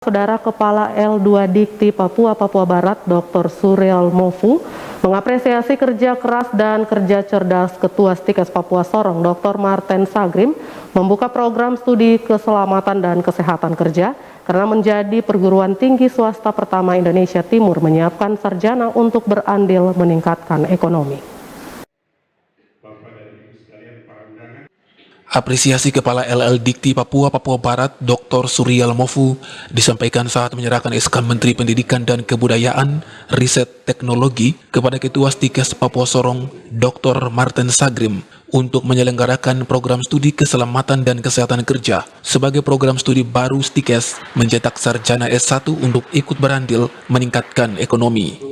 Saudara Kepala L2 Dikti Papua Barat, Dr. Surya Mofu, mengapresiasi kerja keras dan kerja cerdas Ketua Stikes Papua Sorong, Dr. Marten Sagrim, membuka program studi keselamatan dan kesehatan kerja karena menjadi perguruan tinggi swasta pertama Indonesia Timur menyiapkan sarjana untuk berandil meningkatkan ekonomi. Apresiasi Kepala LL Dikti Papua Barat, Dr. Surya Mofu, disampaikan saat menyerahkan SK Menteri Pendidikan dan Kebudayaan, Riset Teknologi kepada Ketua Stikes Papua Sorong, Dr. Marten Sagrim, untuk menyelenggarakan program studi keselamatan dan kesehatan kerja sebagai program studi baru Stikes mencetak sarjana S1 untuk ikut berandil meningkatkan ekonomi.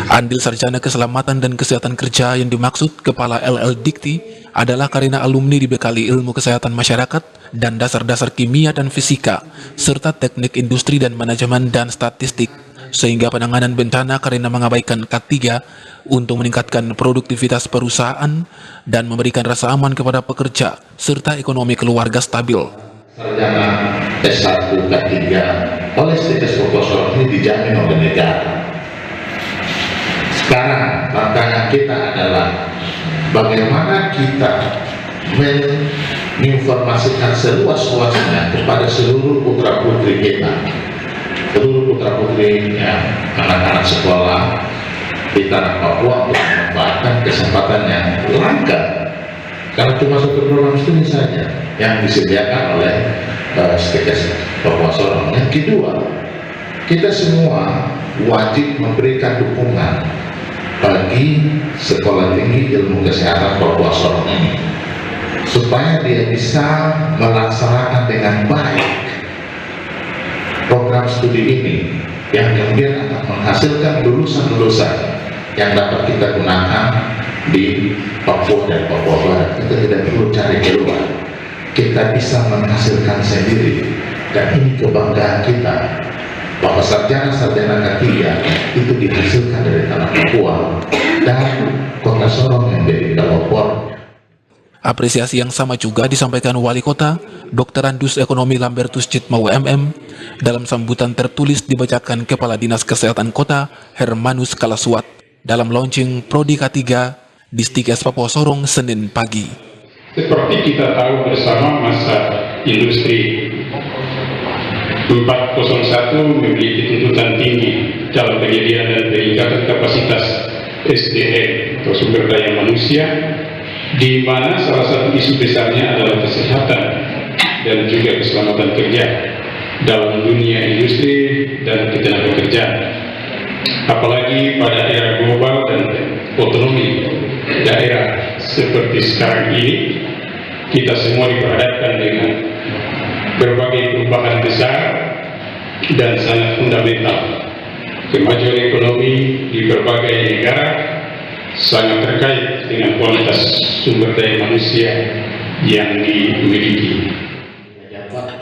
Andil sarjana keselamatan dan kesehatan kerja yang dimaksud Kepala LL Dikti adalah karena alumni dibekali ilmu kesehatan masyarakat dan dasar-dasar kimia dan fisika, serta teknik industri dan manajemen dan statistik, sehingga penanganan bencana karena mengabaikan K3 untuk meningkatkan produktivitas perusahaan dan memberikan rasa aman kepada pekerja, serta ekonomi keluarga stabil. Sarjana S1 K3 oleh Stikes Papua Sorong ini dijamin oleh negara. Sekarang tantangan kita adalah bagaimana kita menginformasikan seluas-luasnya kepada seluruh putra-putri kita, seluruh putra-putri anak-anak sekolah di tanah Papua untuk memanfaatkan kesempatan yang langka. Karena cuma satu program studi saja yang disediakan oleh Stikes Papua Sorong. Yang kedua, kita semua wajib memberikan dukungan bagi Sekolah Tinggi Ilmu Kesehatan Papua Sorong ini supaya dia bisa melaksanakan dengan baik program studi ini yang kemudian akan menghasilkan lulusan-lulusan yang dapat kita gunakan di Papua dan Papua Barat. Kita tidak perlu cari keluar, kita bisa menghasilkan sendiri, dan ini kebanggaan kita bahwa sarjana-sarjana K3 itu dihasilkan dari tanah Papua dan Kota Sorong yang menjadi pelopor. Apresiasi yang sama juga disampaikan Wali Kota, Dr. Andus Ekonomi Lambertus Citma WMM, dalam sambutan tertulis dibacakan Kepala Dinas Kesehatan Kota, Hermanus Kalaswat, dalam launching Prodi K3 di Stikes Papua Sorong Senin pagi. Seperti kita tahu bersama, masa industri 401 memiliki tuntutan tinggi dalam penyediaan dan peningkatan kapasitas SDM atau sumber daya manusia, di mana salah satu isu besarnya adalah kesehatan dan juga keselamatan kerja dalam dunia industri dan ketenagakerjaan. Apalagi pada era global dan otonomi daerah seperti sekarang ini, kita semua diperhadapkan dengan berbagai perubahan besar dan sangat fundamental. Kemajuan ekonomi di berbagai negara sangat terkait dengan kualitas sumber daya manusia yang dimiliki.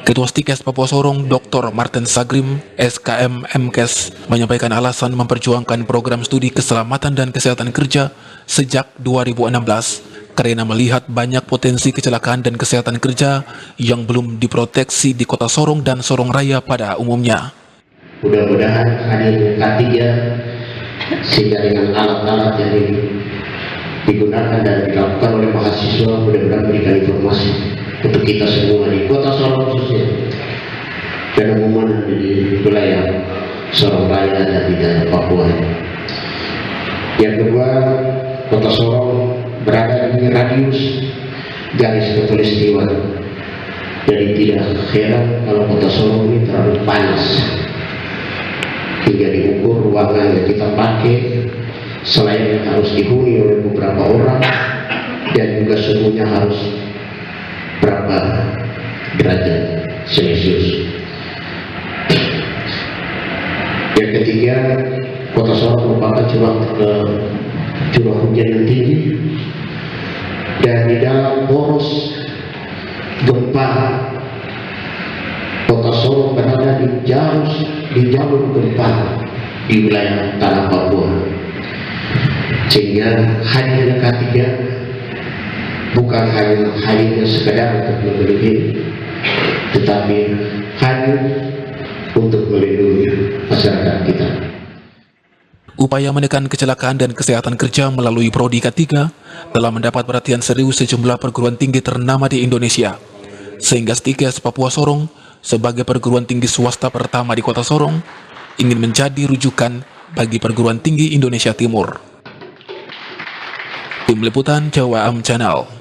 Ketua Stikes Papua Sorong, Dr. Marten Sagrim, SKM MKes, menyampaikan alasan memperjuangkan program studi keselamatan dan kesehatan kerja sejak 2016 karena melihat banyak potensi kecelakaan dan kesehatan kerja yang belum diproteksi di Kota Sorong dan Sorong Raya pada umumnya. Mudah-mudahan hadirnya K3 sehingga dengan alat-alat yang digunakan dan dilakukan oleh mahasiswa mudah-mudahan memberikan informasi untuk kita semua di Kota Sorong khususnya dan umumnya di wilayah Sorong Raya dan di daerah Papua. Yang kedua, Kota Sorong berada di radius garis khatulistiwa, jadi tidak heran kalau Kota Sorong ini terlalu panas hingga diukur ruangan yang kita pakai selain harus dihuni oleh beberapa orang dan juga suhunya harus berapa derajat Celcius. Yang ketiga, Kota Sorong merupakan curah hujan yang tinggi, dan di dalam poros gempa Kota Sorong berada di jalur gempa di wilayah tanah Papua, sehingga hadirnya K3 bukan hanya hadirnya sekedar untuk membeli diri, tetapi hadir untuk melindungi masyarakat kita. Upaya menekan kecelakaan dan kesehatan kerja melalui Prodi K3 telah mendapat perhatian serius sejumlah perguruan tinggi ternama di Indonesia, sehingga STIKES Papua Sorong sebagai perguruan tinggi swasta pertama di kota Sorong ingin menjadi rujukan bagi perguruan tinggi Indonesia Timur. Tim Liputan Jawa Am Channel.